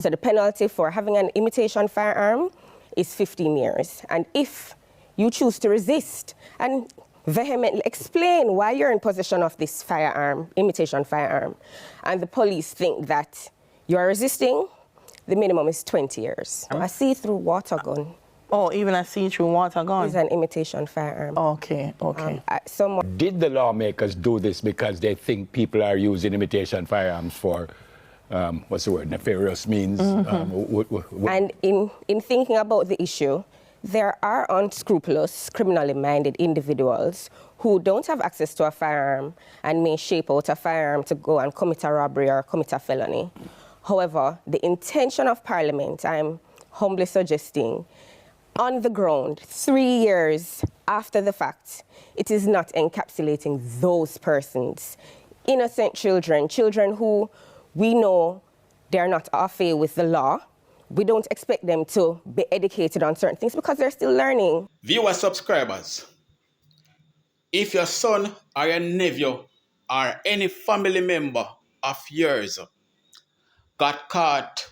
So the penalty for having an imitation firearm is 15 years. And if you choose to resist and vehemently explain why you're in possession of this firearm, imitation firearm, and the police think that you are resisting, the minimum is 20 years. A see-through water gun. Oh, even a see-through water gun? Is an imitation firearm. Okay. Did the lawmakers do this because they think people are using imitation firearms for, nefarious means? And in thinking about the issue, there are unscrupulous, criminally minded individuals who don't have access to a firearm and may shape out a firearm to go and commit a robbery or commit a felony. However, the intention of Parliament, I'm humbly suggesting, on the ground, 3 years after the fact, it is not encapsulating those persons. Innocent children, children who we know they're not au fait with the law. We don't expect them to be educated on certain things because they're still learning. Viewer subscribers, if your son or your nephew or any family member of yours got caught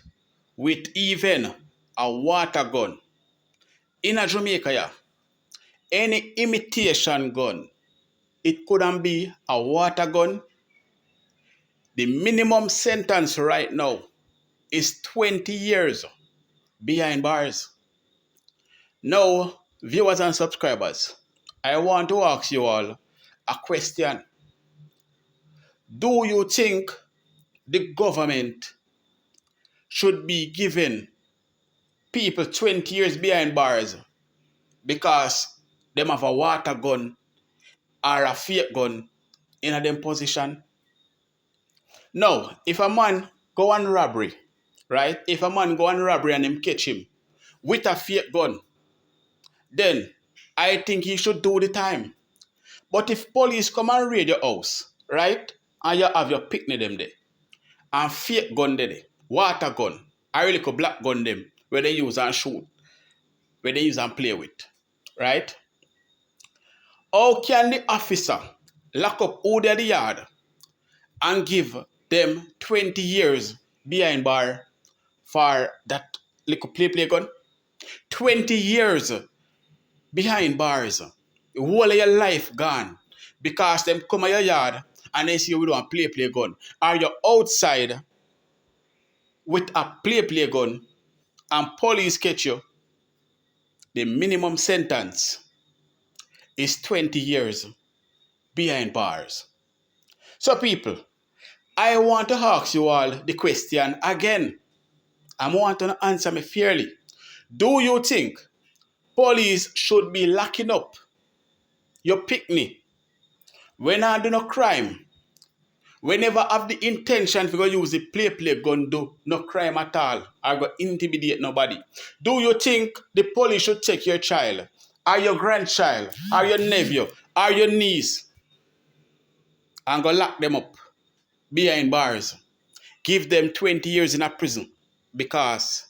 with even a water gun in a Jamaica, any imitation gun, it couldn't be a water gun. The minimum sentence right now is 20 years behind bars. Now, viewers and subscribers, I want to ask you all a question. Do you think the government should be giving people 20 years behind bars because them have a water gun or a fake gun in a them position? Now, if a man go on robbery, right? If a man go on robbery and them catch him with a fake gun, then I think he should do the time. But if police come and raid your house, right? And you have your picnic them there, and fake gun there, water gun, I really could black gun them, where they use and shoot, where they use and play with, right? How can the officer lock up all the yard and give them 20 years behind bar for that little play gun? 20 years behind bars. The whole of your life gone because them come at your yard and they see you with a play gun. Or you're outside with a play gun and police catch you. The minimum sentence is 20 years behind bars. So people, I want to ask you all the question again. I want to answer me fairly. Do you think police should be locking up your picnic when I do no crime? We never have the intention to go use the play gun, do no crime at all, or go intimidate nobody. Do you think the police should take your child, or your grandchild, or your nephew, or your niece, and go lock them up behind bars? Give them 20 years in a prison because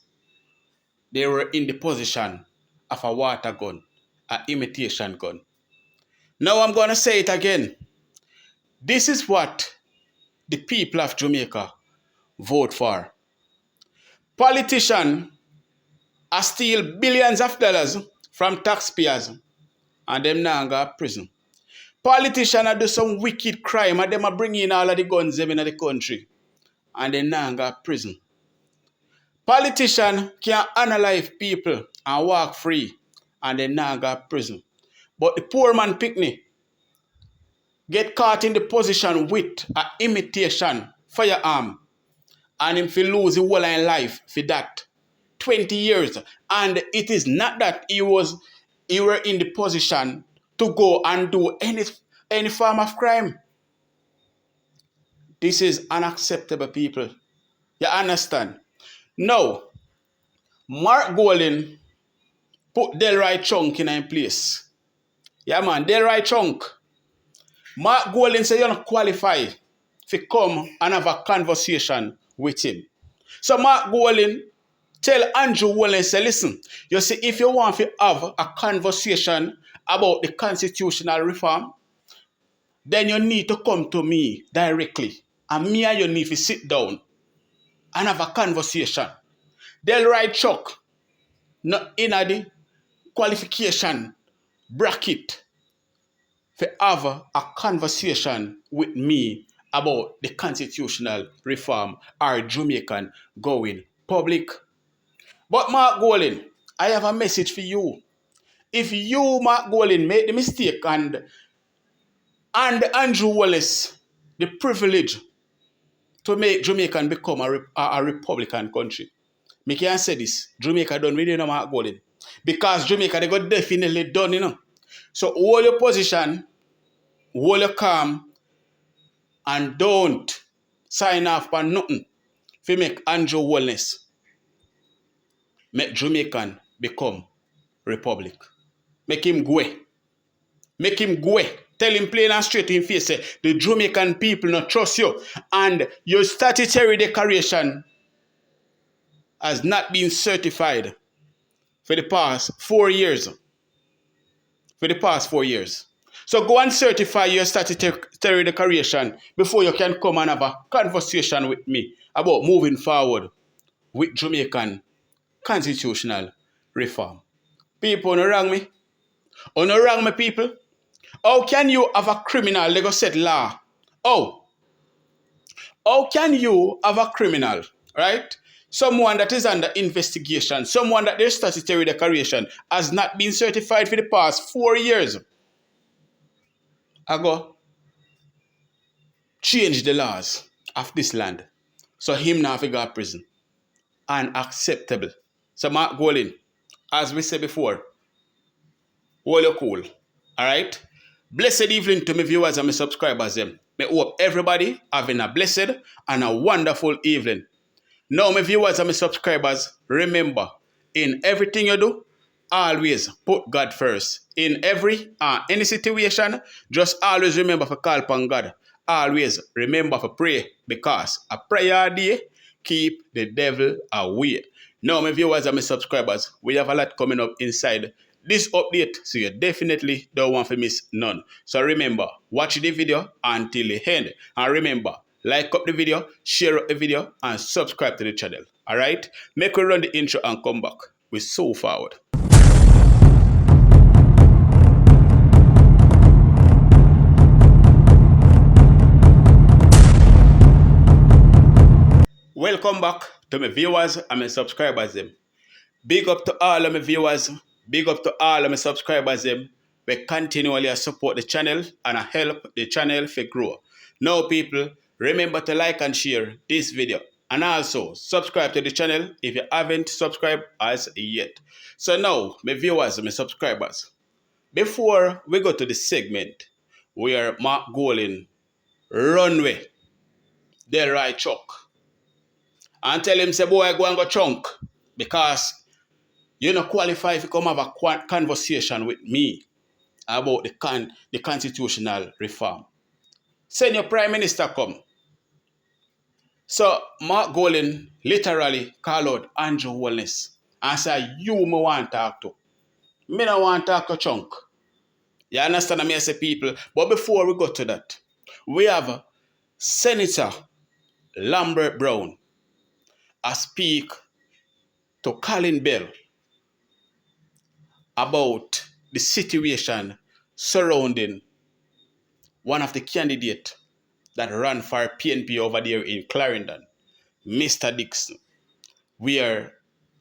they were in the possession of a water gun, an imitation gun. Now I'm going to say it again. This is what the people of Jamaica vote for. Politicians are steal billions of dollars from taxpayers and them now go to prison. Politicians are do some wicked crime and them are bring in all of the guns them in the country and they now go to prison. Politicians can analyze people and walk free and they now go to prison. But the poor man picnic get caught in the position with an imitation firearm and him feel lose the whole of life for that 20 years. And it is not that he were in the position to go and do any form of crime. This is unacceptable, people. You understand? Now, Mark Golden put Delroy Chunk in a place. Yeah, man, Delroy Chunk. Mark Golden said you don't qualify to come and have a conversation with him. So Mark Golden tell Andrew Holness, say, listen, you see, if you want to have a conversation about the constitutional reform, then you need to come to me directly. And me and you need to sit down and have a conversation. Delroy Chuck not in the qualification bracket for have a conversation with me about the constitutional reform or Jamaican going public. But Mark Golin, I have a message for you. If you, Mark Golin, made the mistake and Andrew Wallace the privilege to make Jamaica become a Republican country, me can say this, Jamaica done really no Mark Golin. Because Jamaica, they got definitely done, you know. So hold your position, hold your calm, and don't sign off on nothing if you make Andrew Holness make Jamaican become republic. Make him go. Make him go. Tell him plain and straight in face, say, the Jamaican people not trust you. And your statutory declaration has not been certified for the past 4 years. For the past 4 years. So go and certify your statutory declaration before you can come and have a conversation with me about moving forward with Jamaican constitutional reform. People, no wrong me. Oh, no wrong me, people. How can you have a criminal, they go set law? Oh, how can you have a criminal, right? Someone that is under investigation, someone that their statutory declaration has not been certified for the past 4 years. I go change the laws of this land. So him now have to go to prison. Unacceptable. So Mark Golin, as we said before, hold your cool. Alright? Blessed evening to my viewers and my subscribers. I hope everybody having a blessed and a wonderful evening. Now, my viewers and my subscribers, remember, in everything you do, always put God first. In any situation, just always remember to call upon God. Always remember to pray, because a prayer a day keep the devil away. Now, my viewers and my subscribers, we have a lot coming up inside this update, so you definitely don't want to miss none. So remember, watch the video until the end. And remember, like up the video, share up the video, and subscribe to the channel. Alright? Make we run the intro and come back. We're so forward. Welcome back to my viewers and my subscribers. Big up to all of my viewers. Big up to all of my subscribers. We continually support the channel and help the channel to grow. Now, people, remember to like and share this video. And also, subscribe to the channel if you haven't subscribed as yet. So now, my viewers and my subscribers, before we go to the segment where Mark Golin runway Delroy Chuck and tell him, say, boy, go and go chunk, because you don't qualify if you come have a conversation with me about the constitutional reform. Send your prime minister come. So Mark Golin literally called out Andrew Holness and said, you me want to talk to. Me don't want to talk to chunk. You understand me, I say, people? But before we go to that, we have Senator Lambert Brown speak to Colin Bell about the situation surrounding one of the candidates that ran for PNP over there in Clarendon, Mr. Dixon, where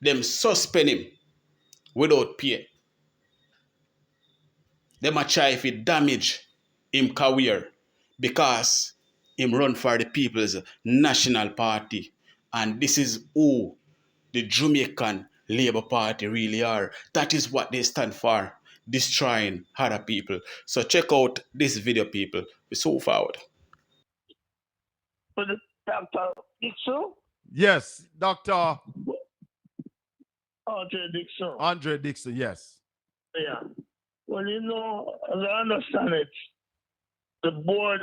them suspend him without pay. Them a try if it damage him career because him run for the People's National Party. And this is who the Jamaican Labour Party really are. That is what they stand for, destroying other people. So check out this video, people. We're so forward. Dr. Dixon? Yes, Dr. Andre Dixon. Andre Dixon, yes. Yeah. Well, you know, as I understand it, the board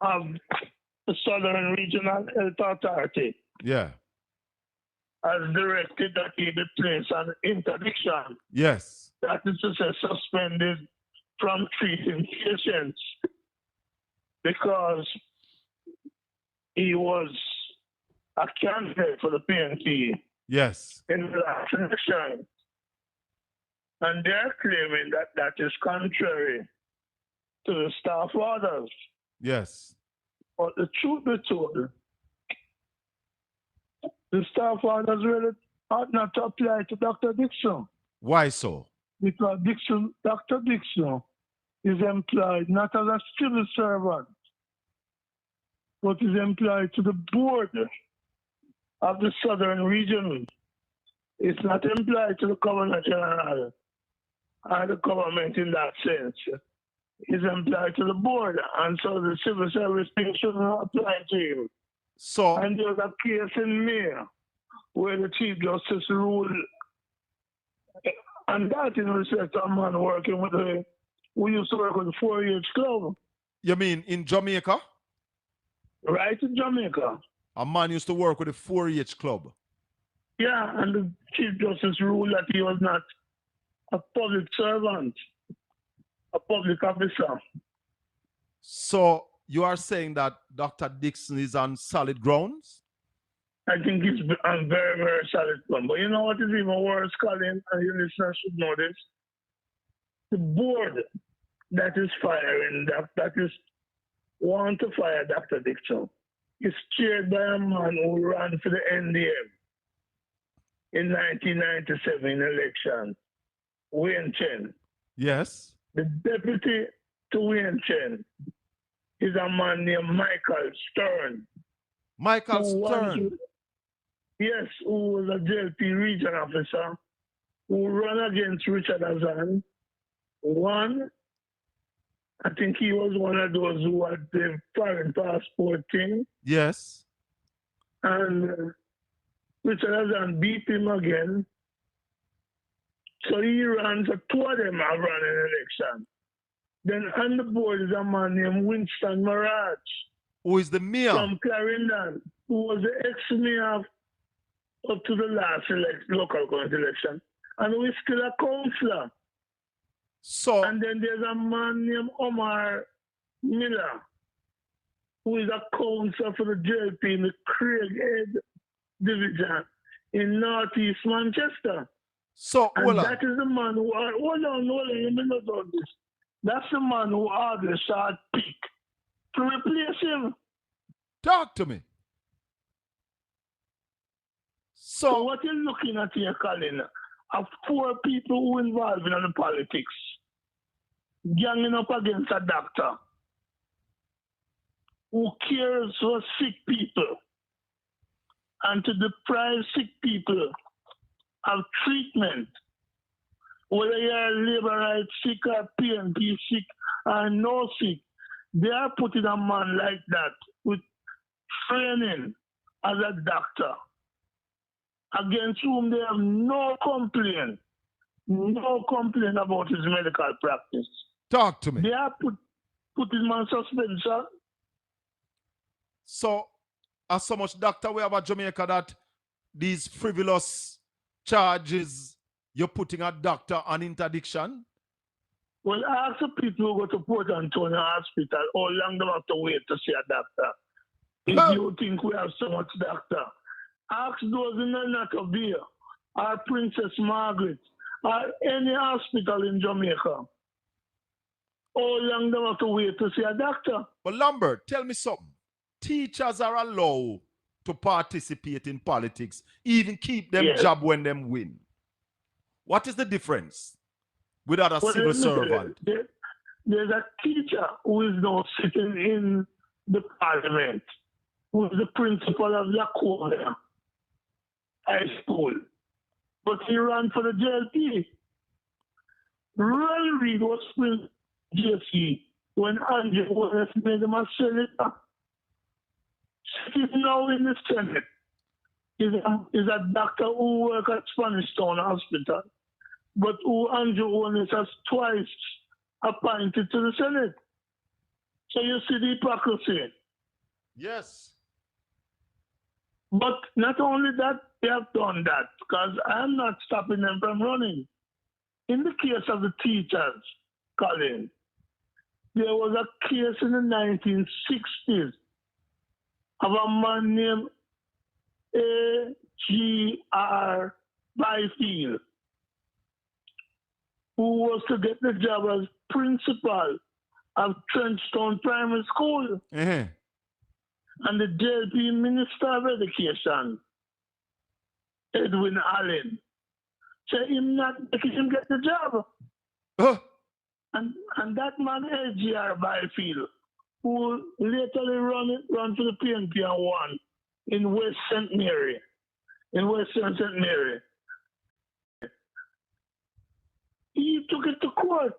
of the Southern Regional Health Authority Yeah. has directed that he be placed on interdiction. Yes. That is to say, suspended from treating patients because he was a candidate for the PNP Yes. in the last election. And they're claiming that that is contrary to the staff orders. Yes. But the truth be told, the staff orders really ought not to apply to Dr. Dixon, Why so? because Dr. Dixon is employed not as a civil servant, but is employed to the board of the Southern Region. It's not employed to the Governor General or the government in that sense. It's employed to the board, and so the civil service thing should not apply to him. So, And there's a case in May where the Chief Justice ruled, and that in respect to a man working with who used to work with the 4-H Club, you mean in Jamaica? right in Jamaica. A man used to work with the 4-H club. Yeah, and the Chief Justice ruled that he was not a public servant, a public officer. So, you are saying that Dr. Dixon is on solid grounds? I think it's on very, very solid ground. But you know what is even worse, Colin, and your listeners should know this? The board that is firing, that is want to fire Dr. Dixon, is chaired by a man who ran for the NDM in 1997 election, Wayne Chen. Yes. The deputy to Wayne Chen is a man named Michael Stern. Michael who Stern. Yes, who was a JLP region officer who ran against Richard Azan. One, I think he was one of those who had the foreign passport thing. Yes. And Richard Azan beat him again. So he ran, so two of them have run an election. Then on the board is a man named Winston Mirage Who is the mayor? from Clarendon, who was the ex-mayor up to the last local government election. And who is still a councillor. So, And then there's a man named Omar Miller, who is a councillor for the JLP in the Craighead division in Northeast Manchester. so, And hold on. that is the man who, hold on, let me not on this. That's the man who ordered Shard Peak to replace him. Talk to me. So So, what you're looking at here, Colin, are 4 people who involved in the politics, ganging up against a doctor who cares for sick people and to deprive sick people of treatment, whether you're labor rights sick or PNP sick or no sick. They are putting a man like that with training as a doctor against whom they have no complaint about his medical practice. talk to me. They are putting him on suspension. So, as so much doctor we have at Jamaica that these frivolous charges you're putting a doctor on interdiction? Well, ask the people who go to Port Antonio Hospital how long they have to wait to see a doctor. If you think we have so much doctor. Ask those in the Natovia or Princess Margaret or any hospital in Jamaica how long they have to wait to see a doctor. But Lambert, tell me something. Teachers are allowed to participate in politics, even keep them Yes. job when them win. What is the difference without a Well, civil let me tell you, servant? There's a teacher who is now sitting in the parliament, who is the principal of Laconia High School. But he ran for the JLP. Roy Reid was with JC when Andrew Holness made him a senator. He's now in the Senate. He's a doctor who works at Spanish Town Hospital, but who Andrew Holness has twice appointed to the Senate. So you see the hypocrisy. Yes. But not only that, they have done that, because I'm not stopping them from running. In the case of the teachers, Colin, there was a case in the 1960s of a man named A.G.R. Byfield, who was to get the job as principal of Trenchtown Primary School, Uh-huh. and the JP Minister of Education, Edwin Allen, said him not making him get the job. Oh. And that man, A.G.R. Byfield, who later run for the PNP and won in West St. Mary, in Western St. Mary. He took it to court.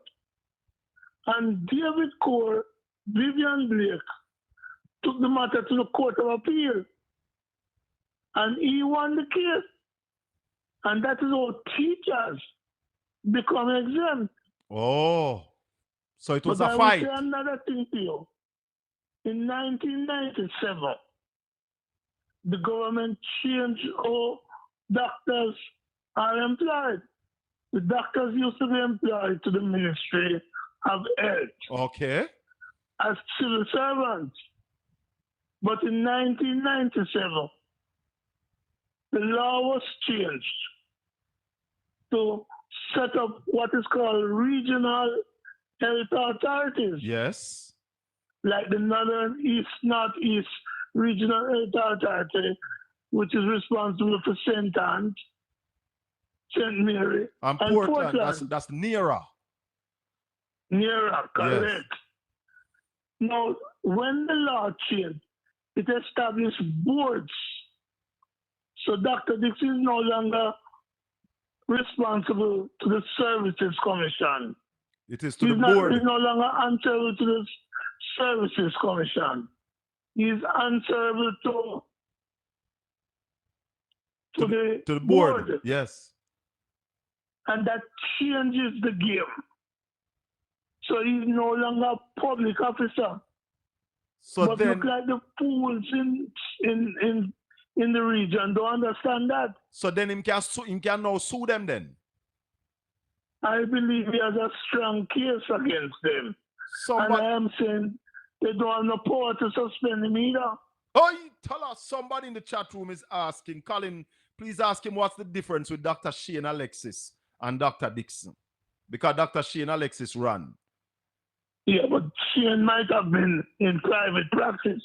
And David Core, Vivian Blake, took the matter to the Court of Appeal. And he won the case. And that is how teachers become exempt. Oh. So it was But a I fight. will say another thing to you. In 1997, the government changed how doctors are employed. The doctors used to be employed to the Ministry of Health Okay. as civil servants. But in 1997, the law was changed to set up what is called regional health authorities, Yes. like the Northeast Regional Health Authority, which is responsible for St. Anne, St. Mary, And and Portland. That's nearer. Nearer, correct. Yes. Now, when the law changed, it established boards. So Dr. Dix is no longer responsible to the Services Commission. It is to the board. He's no longer answerable to the Services Commission. He's answerable to the board. Yes. And that changes the game. So he's no longer a public officer. So but then, look like the fools in the region don't understand that. so then him can now sue them then. I believe he has a strong case against them. Somebody, And I am saying they don't have no power to suspend him either. oh, tell us, somebody in the chat room is asking, Colin, please ask him what's the difference with Dr. Shane Alexis and Dr. Dixon. Because Dr. Shane Alexis ran. Yeah, but Shane might have been in private practice.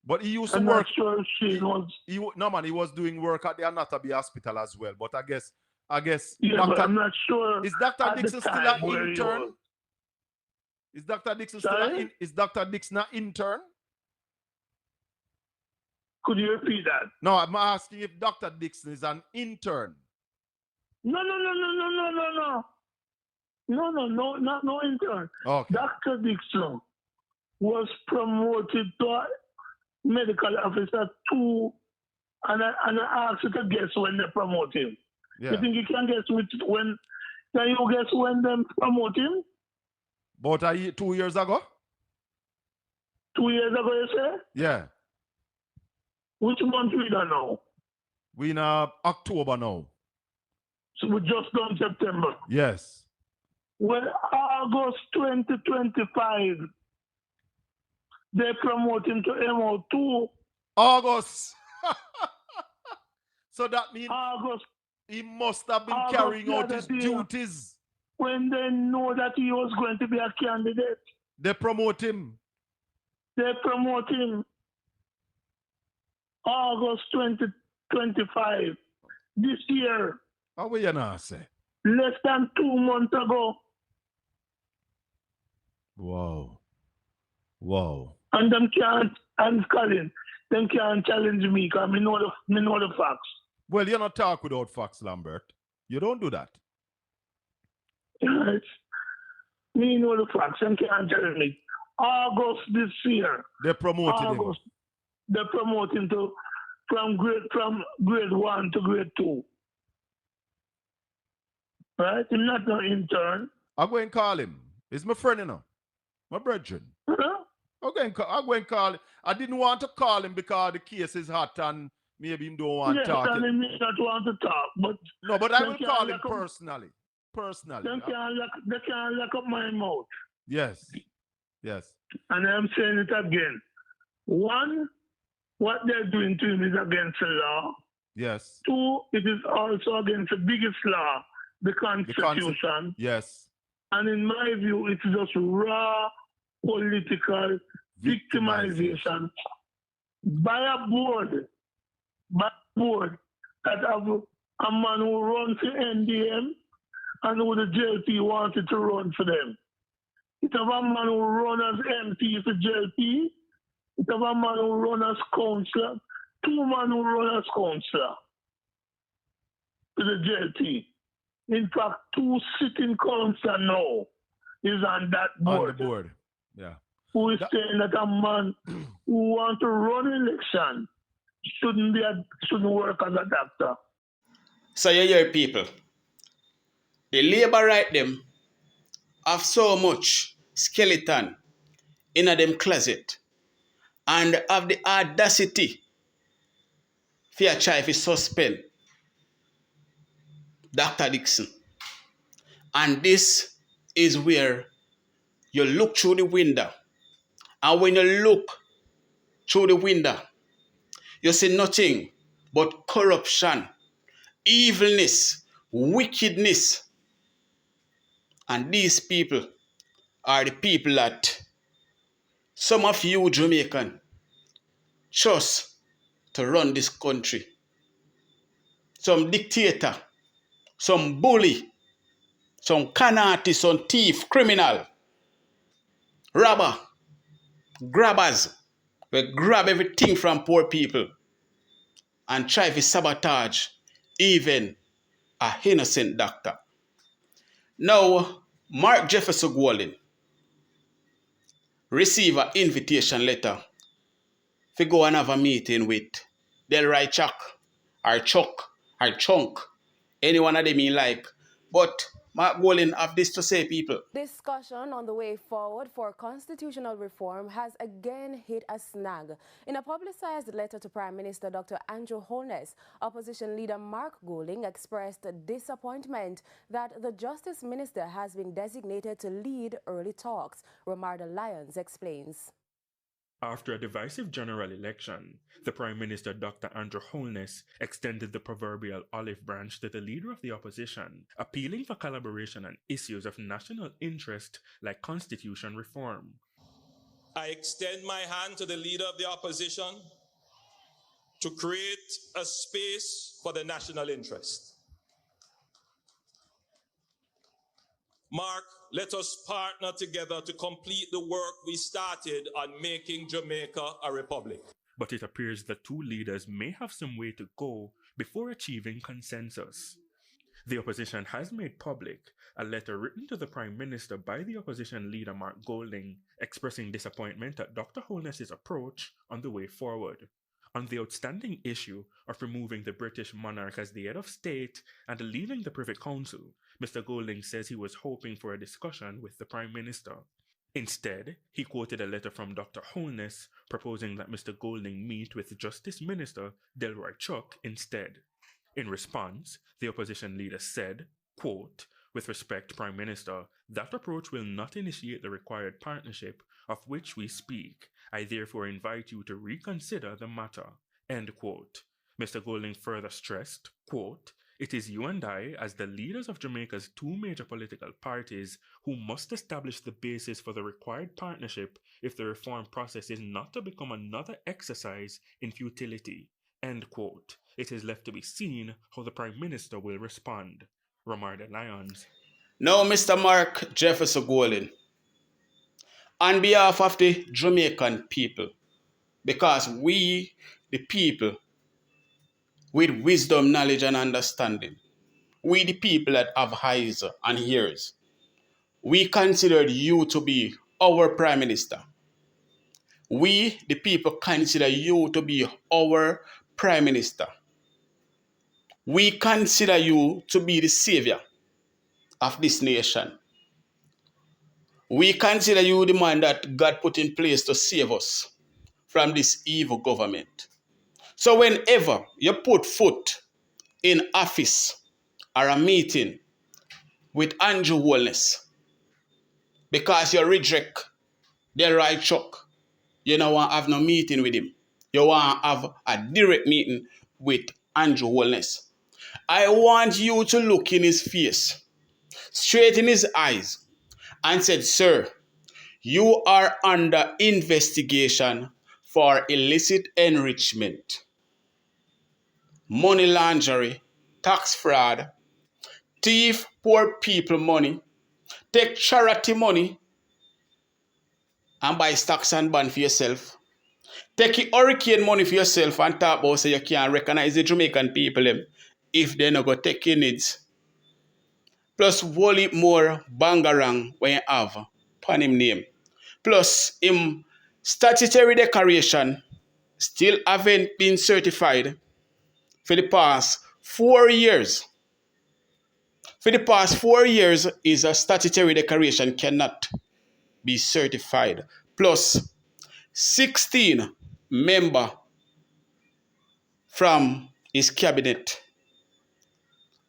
But he used to I'm work. not sure Shane was. He was doing work at the Anatomy Hospital as well. But I guess. Yeah, but I'm not sure. Is Dr. at the Dixon still time an where he intern? was. Is Dr. Dixon Sorry? Is Dr. Dixon an intern? Could you repeat that? No, I'm asking if Dr. Dixon is an intern. No, no intern. Okay. Dr. Dixon was promoted to a medical officer too, and I asked you to guess when they promote him. Yeah. You think you can guess when? Can you guess when they promote him? About 2 years ago? 2 years ago, you say? Yeah. Which month we don't know? We in October now. So we just done September. Yes. Well, August 2025, they promote him to MO2. August. So that means August, he must have been August carrying out his the other day. duties. when they know that he was going to be a candidate, They promote him. they promote him August 2025, this year, How will you not say? less than 2 months ago. Wow. Wow. And them can't, and Colin, them can't challenge me because me know the facts. Well, you not talk without facts, Lambert. You don't do that. Right? Me know the facts, them can't challenge me. August this year, They promoted him. August, they promote him to from grade 1 to grade 2. Right? He's not no intern. I'll go and call him. He's my friend, you know. My brethren. Huh? I'll go and call him. I didn't want to call him because the case is hot and maybe he don't want to Yes, talk. and he may not want to talk, but No, but I they will can't call him lock up- personally. Personally. they can't lock up my mouth. Yes. Yes. And I'm saying it again. One, what they're doing to him is against the law. Yes. Two, it is also against the biggest law, the Constitution. Yes. And in my view, it's just raw political victimization by a board that have a man who runs the NDM and who the JLP wanted to run for them. It have a man who run as MP for JLP. It have a man who run as councillor. Two men who run as councillor for the JLP. In fact, two sitting councillor now is on that board. On the board. Yeah. Who is saying that a man who wants to run election shouldn't work as a doctor. So you hear people, the labor right them have so much skeleton in a them closet and have the audacity for try to suspend Dr. Dixon. And this is where you look through the window. And when you look through the window, you see nothing but corruption, evilness, wickedness. And these people are the people that some of you Jamaican trust to run this country. Some dictator, some bully, some con artist, some thief, criminal, robber, grabbers will grab everything from poor people and try to sabotage even an innocent doctor. Now, Mark Jefferson Golden received an invitation letter to go and have a meeting with Delroy Chuck, or Chunk, any one of them he like. But Mark Golden have this to say, people. Discussion on the way forward for constitutional reform has again hit a snag. In a publicized letter to Prime Minister Dr. Andrew Holness, opposition leader Mark Golding expressed disappointment that the Justice Minister has been designated to lead early talks. Romarda Lyons explains. After a divisive general election, the Prime Minister Dr. Andrew Holness extended the proverbial olive branch to the leader of the opposition, appealing for collaboration on issues of national interest like constitution reform. I extend my hand to the leader of the opposition to create a space for the national interest. Mark, let us partner together to complete the work we started on making Jamaica a republic. But it appears the two leaders may have some way to go before achieving consensus. The opposition has made public a letter written to the Prime Minister by the opposition leader Mark Golding expressing disappointment at Dr. Holness's approach on the way forward. On the outstanding issue of removing the British monarch as the head of state and leaving the Privy Council, Mr. Golding says he was hoping for a discussion with the Prime Minister. Instead, he quoted a letter from Dr. Holness proposing that Mr. Golding meet with Justice Minister Delroy Chuck instead. In response, the opposition leader said, quote, "With respect, Prime Minister, that approach will not initiate the required partnership of which we speak. I therefore invite you to reconsider the matter." End quote. Mr. Golding further stressed, quote, "It is you and I, as the leaders of Jamaica's two major political parties, who must establish the basis for the required partnership if the reform process is not to become another exercise in futility." End quote. It is left to be seen how the Prime Minister will respond. Romarda Lyons. Now, Mr. Mark Jefferson Golden, on behalf of the Jamaican people, because we, the people, with wisdom, knowledge, and understanding, we, the people that have eyes and ears, we considered you to be our Prime Minister. We, the people, consider you to be our Prime Minister. We consider you to be the savior of this nation. We consider you the man that God put in place to save us from this evil government. So whenever you put foot in office or a meeting with Andrew Holness, because you reject Delroy Chuck, you don't want to have no meeting with him. you want to have a direct meeting with Andrew Holness, I want you to look in his face, straight in his eyes, and said, sir, you are under investigation for illicit enrichment, money laundering, tax fraud, thief poor people money, take charity money and buy stocks and bonds for yourself. Take your hurricane money for yourself and talk about so you can't recognize the Jamaican people them if they're not going to take your needs. Plus, whole heap more bangarang when you have upon him name. Plus, him statutory declaration still haven't been certified for the past 4 years. For the past 4 years, is a statutory declaration cannot be certified. Plus, 16 members from his cabinet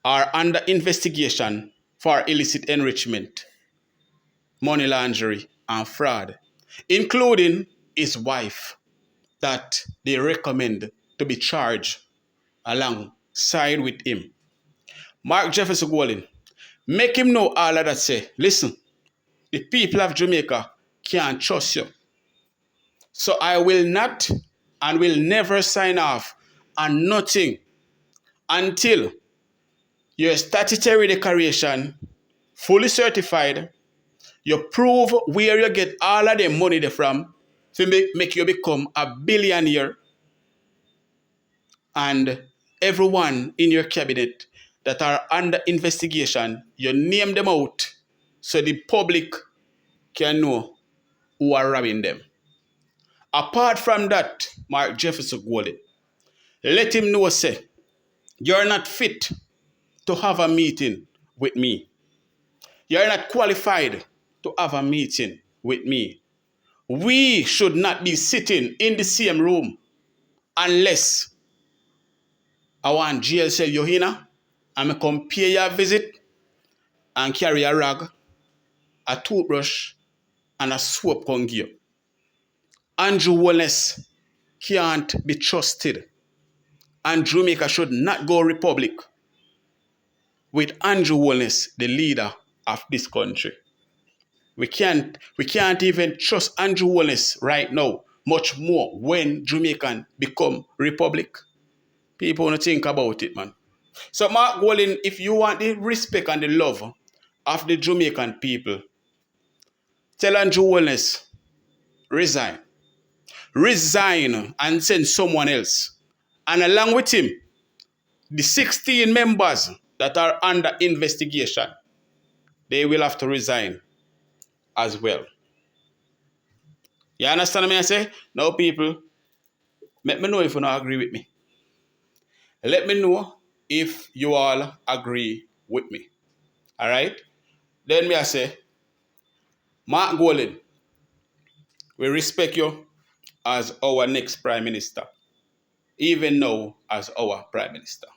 are under investigation for illicit enrichment, money laundering, and fraud, including his wife, that they recommend to be charged alongside with him. Mark Jefferson Golden, make him know all of that say, listen, the people of Jamaica can't trust you. So I will not and will never sign off on nothing until your statutory declaration fully certified, you prove where you get all of the money from to make you become a billionaire, and everyone in your cabinet that are under investigation, you name them out so the public can know who are robbing them. Apart from that, Mark Jefferson Golden, let him know, say, you're not fit to have a meeting with me. You're not qualified to have a meeting with me. We should not be sitting in the same room unless I want jail cell you here and I come pay your visit and carry a rag, a toothbrush, and a soap come give you. Andrew Holness can't be trusted. And Jamaica should not go republic with Andrew Holness, the leader of this country. We can't even trust Andrew Holness right now, much more when Jamaican become republic. People want to think about it, man. So Mark Golden, if you want the respect and the love of the Jamaican people, tell Andrew Holness, resign. Resign and send someone else. And along with him, the 16 members that are under investigation, they will have to resign as well. You understand me? I say? Now, people, let me know if you don't agree with me. Let me know if you all agree with me. All right? Then me I say, Mark Golden, we respect you as our next Prime Minister, even now as our Prime Minister.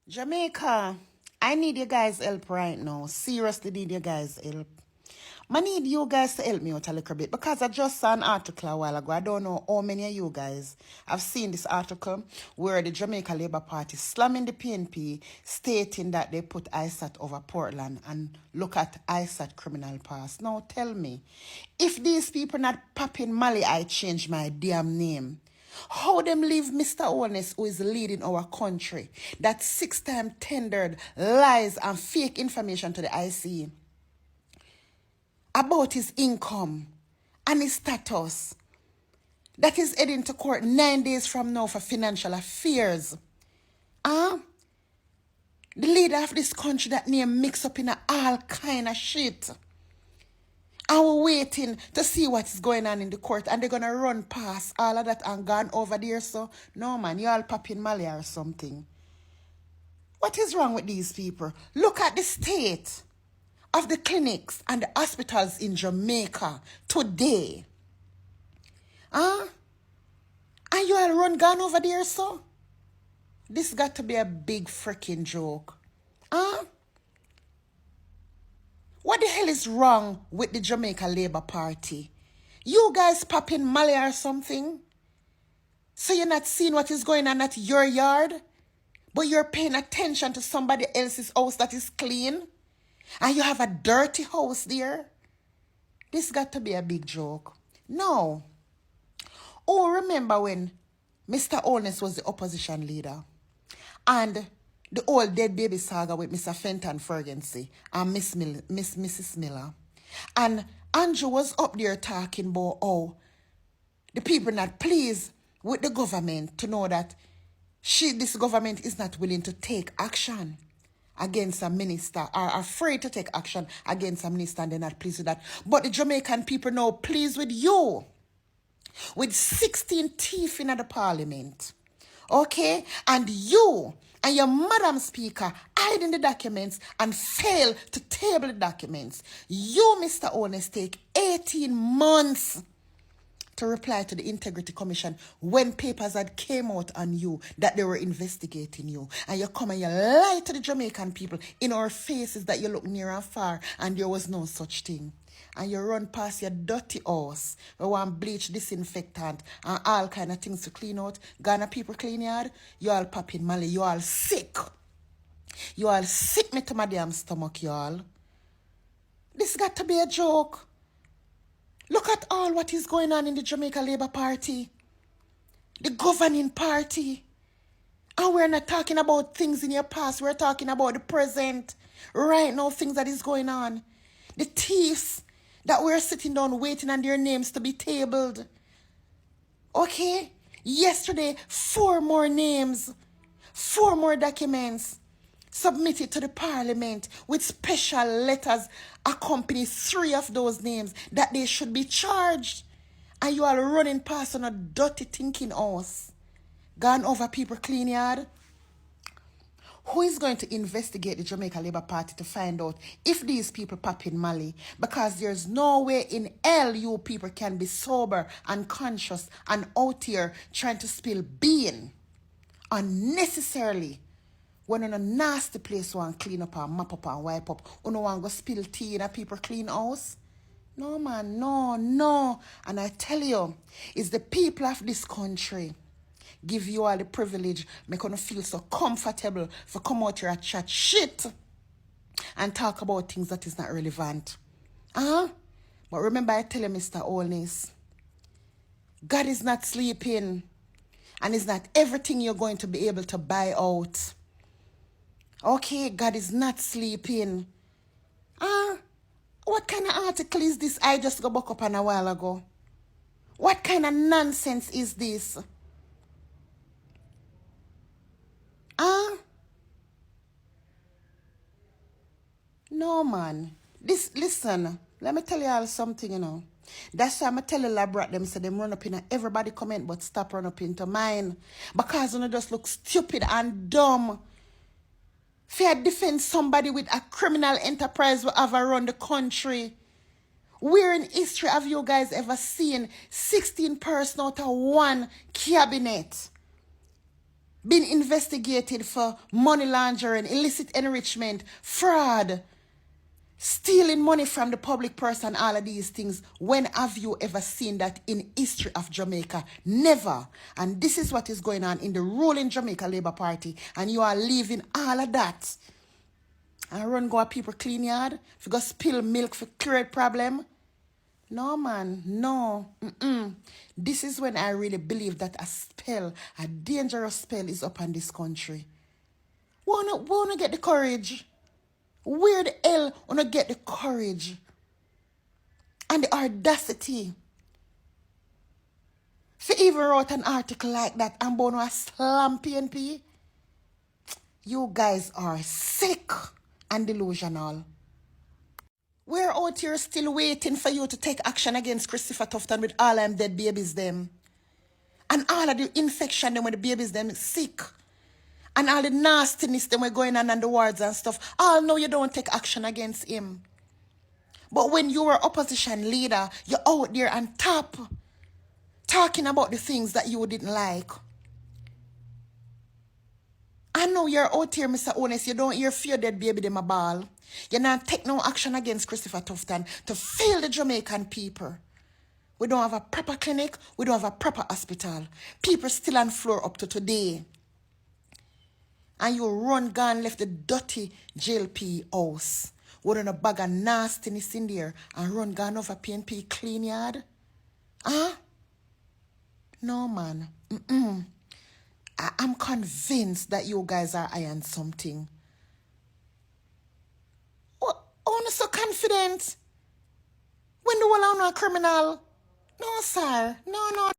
Jamaica, I need you guys' help right now. Seriously need you guys' help. I need you guys to help me out a little bit because I just saw an article a while ago. I don't know how many of you guys have seen this article where the Jamaica Labour Party slamming the PNP, stating that they put ISAT over Portland and look at ISAT criminal past. Now tell me, if these people not popping Mali, I change my damn name. How them leave Mr. Holness, who is leading our country, that 6-time tendered lies and fake information to the IC about his income and his status, that is heading to court 9 days from now for financial affairs. The leader of this country that name mix up in all kind of shit. And we're waiting to see what is going on in the court, and they're going to run past all of that and gone over there. So, no man, you all popping Mali or something. What is wrong with these people? Look at the state of the clinics and the hospitals in Jamaica today. And you all run gone over there, so? This got to be a big freaking joke. What the hell is wrong with the Jamaica Labour Party? You guys popping Mali or something? So you're not seeing what is going on at your yard, but you're paying attention to somebody else's house that is clean, and you have a dirty house there. This got to be a big joke. No. Oh, remember when Mr. Holness was the opposition leader and the old dead baby saga with Mr. Fenton Ferguson and Mrs. Miller. And Andrew was up there talking about how the people not pleased with the government to know that this government is not willing to take action against a minister, or afraid to take action against a minister, and they're not pleased with that. But the Jamaican people now pleased with you, with 16 teeth in the parliament. Okay? And you and your Madam Speaker hiding the documents and fail to table the documents. You, Mr. Holness, take 18 months to reply to the Integrity Commission when papers had came out on you that they were investigating you. And you come and you lie to the Jamaican people in our faces that you look near and far and there was no such thing. And you run past your dirty house. You want bleach, disinfectant, and all kind of things to clean out. Ghana people clean yard. You all popping Mali. You all sick. You all sick me to my damn stomach, you all. This got to be a joke. Look at all what is going on in the Jamaica Labour Party. The governing party. And we're not talking about things in your past. We're talking about the present. Right now, things that is going on. The thieves that we're sitting down waiting on their names to be tabled. Okay? Yesterday, 4 more names. 4 more documents submitted to the parliament with special letters accompany 3 of those names that they should be charged. And you are running past on a dirty thinking house. Gone over people clean yard. Who is going to investigate the Jamaica Labour Party to find out if these people pop in Mali? Because there's no way in hell you people can be sober and conscious and out here trying to spill bean unnecessarily. When in a nasty place want clean up and mop up and wipe up, you don't want to go spill tea in a people clean house? No, man, no. And I tell you, it's the people of this country give you all the privilege, make you feel so comfortable for come out here and chat shit and talk about things that is not relevant. But remember I tell you, Mr. Holness, God is not sleeping, and it's not everything you're going to be able to buy out. Okay, God is not sleeping. What kind of article is this I just got back up on a while ago? What kind of nonsense is this? No, man. Listen, let me tell you all something, you know. That's why I'm tell the lab them say them run up in everybody comment but stop run up into mine. Because you just look stupid and dumb. Fair defend somebody with a criminal enterprise will have around the country. Where in history have you guys ever seen 16 persons out of 1 cabinet been investigated for money laundering, illicit enrichment, fraud, stealing money from the public purse and all of these things? When have you ever seen that in history of Jamaica? Never. And this is what is going on in the ruling Jamaica Labour Party. And you are leaving all of that. And run go a people clean yard. If you go spill milk for clear problem. No, man. No. This is when I really believe that a dangerous spell is upon this country. Wanna get the courage? Where the hell wanna get the courage and the audacity to even write an article like that and wanna slam PNP? You guys are sick and delusional. We're out here still waiting for you to take action against Christopher Tufton with all them dead babies them. And all of the infection them when the babies them sick. And all the nastiness them were going on the wards and stuff. All know you don't take action against him. But when you were opposition leader, you're out there on top. Talking about the things that you didn't like. I know you're out here, Mr. Holness. You don't hear fear dead baby them a ball. You not take no action against Christopher Tufton to fail the Jamaican people. We don't have a proper clinic. We don't have a proper hospital. People still on floor up to today. And you run gone left the dirty JLP house. With a bag of nastiness in there and run gone over PNP clean yard. Huh? No, man. I'm convinced that you guys are eyeing something. What? Oh, so confident? When the whole are a criminal? No, sir. No, no.